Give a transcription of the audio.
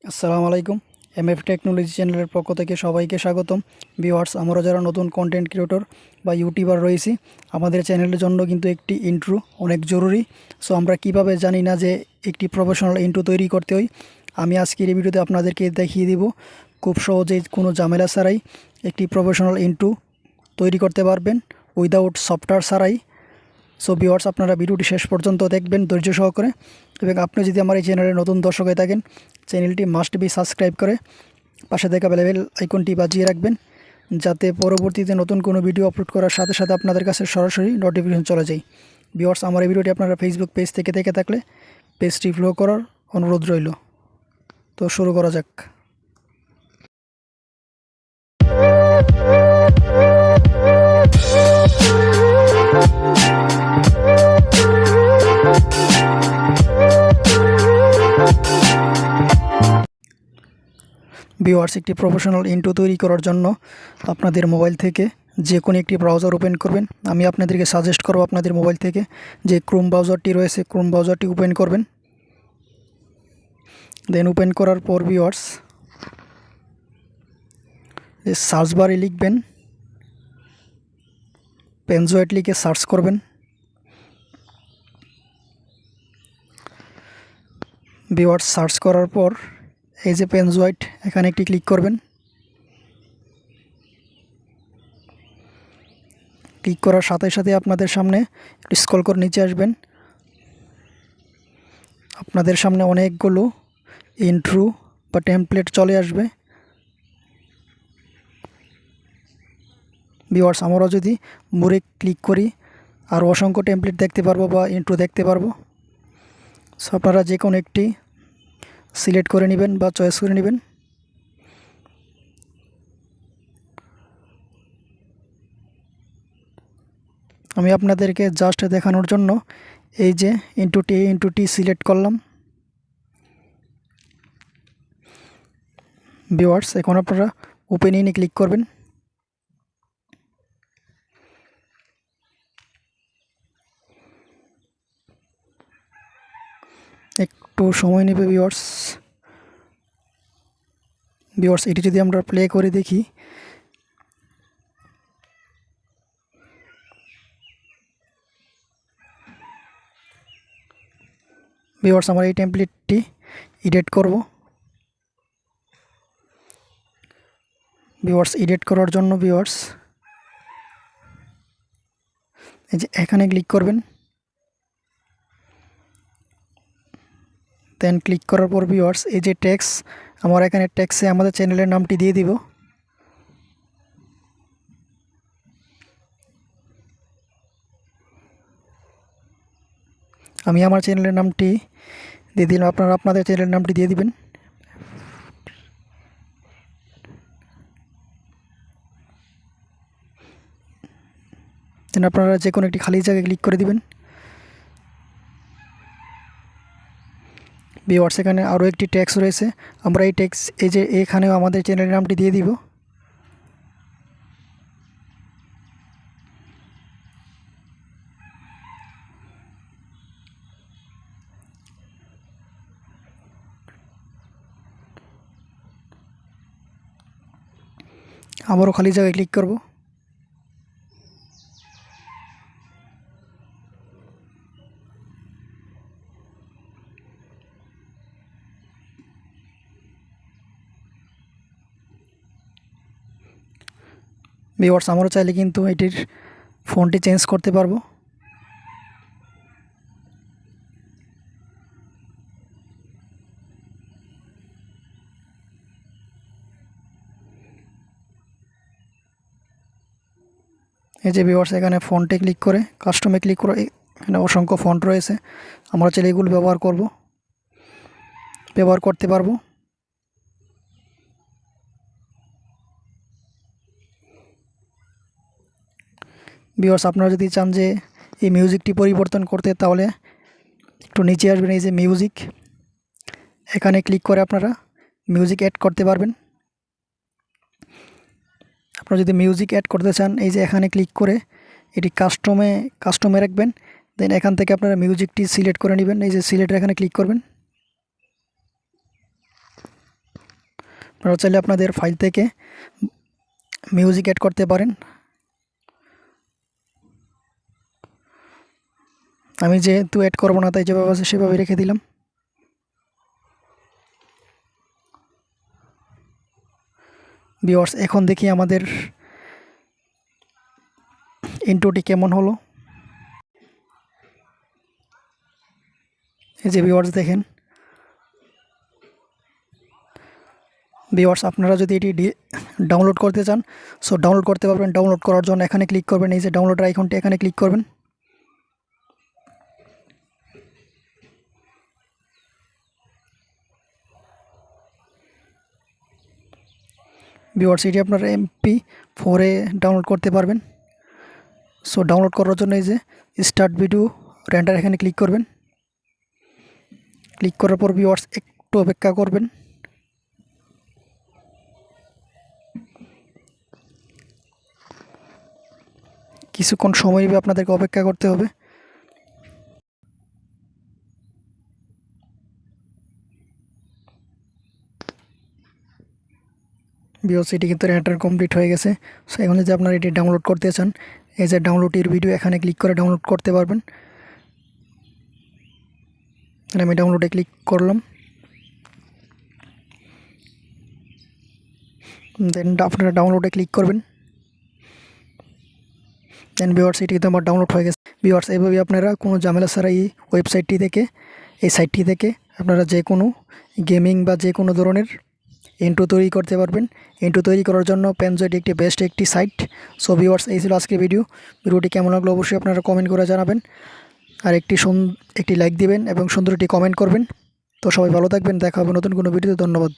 আসসালামু আলাইকুম। MF technology চ্যানেলের পক্ষ থেকে সবাইকে স্বাগতম। ভিউয়ার্স, আমরা যারা নতুন কন্টেন্ট ক্রিয়েটর বা ইউটিউবার রয়েছি, আমাদের চ্যানেলের জন্য কিন্তু একটি ইন্ট্রো অনেক জরুরি। সো আমরা কিভাবে জানি না যে একটি প্রফেশনাল ইন্ট্রো তৈরি করতে হয়, আমি আজকের এই ভিডিওতে আপনাদেরকে দেখিয়ে দিব। খুব সহজেই কোনো ঝামেলা ছাড়াই একটি প্রফেশনাল ইন্ট্রো তৈরি করতে পারবেন উইদাউট সফটওয়্যার ছাড়াই। সো ভিউয়ার্স, আপনারা ভিডিওটি শেষ পর্যন্ত দেখবেন ধৈর্য সহকারে। এবং আপনি যদি আমার এই চ্যানেলের নতুন দর্শক হয়ে থাকেন, চ্যানেলটি মাস্ট বি সাবস্ক্রাইব করে পাশে থাকা বেল আইকনটি বাজিয়ে রাখবেন, যাতে পরবর্তীতে নতুন কোনো ভিডিও আপলোড করার সাথে সাথে আপনাদের কাছে সরাসরি নোটিফিকেশন চলে যায়। ভিউয়ার্স, আমার এই ভিডিওটি আপনারা ফেসবুক পেজ থেকে দেখে থাকলে পেজটি ফলো করার অনুরোধ রইল। তো শুরু করা যাক। ভিউয়ার্স, একটি প্রফেশনাল ইন্ট্রো তৈরি করার জন্য আপনাদের মোবাইল থেকে যে কোনো একটি ব্রাউজার ওপেন করবেন। আমি আপনাদেরকে সাজেস্ট করব আপনাদের মোবাইল থেকে যে ক্রোম ব্রাউজারটি রয়েছে, ক্রোম ব্রাউজারটি ওপেন করবেন। দেন ওপেন করার পর ভিউয়ার্স, যে সার্চ বারে লিখবেন পেনজয়েট, লিখে সার্চ করবেন। ভিউয়ার্স, সার্চ করার পর এই যে পেনজয়েট, এখানে একটি ক্লিক করবেন। ক্লিক করার সাথে সাথে আপনাদের সামনে স্ক্রল করে নিচে আসবেন। আপনাদের সামনে অনেকগুলো ইন্ট্রো বা টেমপ্লেট চলে আসবে। ভিউয়ার্স, আমরা যদি মোরে ক্লিক করি আর অসংখ্য টেমপ্লেট দেখতে পারবো বা ইন্ট্রো দেখতে পারবো। সো আপনারা যে কোনো একটি সিলেক্ট করে নেবেন বা চয়েস করে নেবেন। আমি আপনাদেরকে জাস্ট দেখানোর জন্য এই যে ইন্টুটি সিলেক্ট করলাম। ভিউয়ার্স, এখন আপনারা ওপেন ইনে ক্লিক করবেন। একটু সময় নেবে ভিউয়ার্স। এটি যদি আমরা প্লে করে দেখি, ভিউয়ার্স, আমরা এই টেমপ্লেটটি এডিট করব। ভিউয়ার্স, এডিট করার জন্য ভিউয়ার্স এই যে এখানে ক্লিক করবেন। দেন ক্লিক করার পর ভিউয়ার্স, এই যে ট্যাক্স, আমরা এখানে ট্যাক্সে আমাদের চ্যানেলের নামটি দিয়ে দিব। আমি আমার চ্যানেলের নামটি দিয়ে দিলাম, আপনারা আপনাদের চ্যানেলের নামটি দিয়ে দিবেন। দেন আপনারা যে কোনো একটি খালি জায়গায় ক্লিক করে দিবেন। ভিউয়ার্স, এখানে আরও একটি ট্যাক্স রয়েছে, আমরা এই ট্যাক্স এই যে এখানেও আমাদের চ্যানেলের নামটি দিয়ে দিব। আবারও খালি জায়গায় ক্লিক করব। ভিউয়ার্স, আমরা চাইলে কিন্তু এটির ফন্টটি চেঞ্জ করতে পারবো। এই যে ভিউয়ার্স, এখানে ফন্টে ক্লিক করে কাস্টমে ক্লিক করে এখানে অসংখ্য ফন্ট রয়েছে, আমরা চাইলে এগুলো ব্যবহার করতে পারবো। ভিউয়ার্স, আপনারা যদি চান যে এই মিউজিকটি পরিবর্তন করতে, তাহলে একটু নিচে আসবেন, এই যে মিউজিক, এখানে ক্লিক করে আপনারা মিউজিক অ্যাড করতে পারবেন। আপনারা যদি মিউজিক অ্যাড করতে চান, এই যে এখানে ক্লিক করে এটি কাস্টমে রাখবেন। দেন এখান থেকে আপনারা মিউজিকটি সিলেক্ট করে নেবেন, এই যে সিলেক্টের এখানে ক্লিক করবেন। আপনারা চাইলে আপনাদের ফাইল থেকে মিউজিক অ্যাড করতে পারেন। আমি যেহেতু অ্যাড করবো না, তাই যেভাবে আছে সেভাবে রেখে দিলাম। ভিউয়ার্স, এখন দেখি আমাদের ইন্ট্রোটি কেমন হলো। এই যে ভিউয়ার্স দেখেন। ভিউয়ার্স, আপনারা যদি এটি ডাউনলোড করতে চান, সো ডাউনলোড করতে পারবেন। ডাউনলোড করার জন্য এখানে ক্লিক করবেন, এই যে ডাউনলোডের আইকনটি এখানে ক্লিক করবেন। ভিউয়ার্স, এটি আপনারা MP4-এ ডাউনলোড করতে পারবেন। সো ডাউনলোড করার জন্য এই যে স্টার্ট ভিডিও রেন্ডার এখানে ক্লিক করবেন। ক্লিক করার পর ভিউয়ার্স একটু অপেক্ষা করবেন। কিছুক্ষণ সময় আপনাদেরকে অপেক্ষা করতে হবে। ভিউয়ার্স, এটি কিন্তু রেন্ডার কমপ্লিট হয়ে গেছে। সো এখন যদি আপনারা এটি ডাউনলোড করতে চান, এই যে ডাউনলোডের ভিডিও এখানে ক্লিক করে ডাউনলোড করতে পারবেন। আমি ডাউনলোডে ক্লিক করলাম। দেন আপনারা ডাউনলোডে ক্লিক করবেন। দেন ভিউয়ার্স, এটি কিন্তু আমার ডাউনলোড হয়ে গেছে। ভিউয়ার্স, এইভাবে আপনারা কোনো ঝামেলা ছাড়া এই ওয়েবসাইটটি থেকে, এই সাইটটি থেকে আপনারা যে কোনো গেমিং বা যে কোনো ধরনের ইন্ট্রো তৈরি করতে পারবেন। ইন্ট্রো তৈরি করার জন্য পেনজয়েড একটি বেস্ট একটি সাইট। সো ভিউয়ার্স, এই ছিল আজকের ভিডিওটি কেমন লাগলো অবশ্যই আপনারা কমেন্ট করে জানাবেন। আর একটি লাইক দিবেন এবং সুন্দর একটি কমেন্ট করবেন। তো সবাই ভালো থাকবেন, দেখা হবে নতুন কোনো ভিডিওতে। ধন্যবাদ।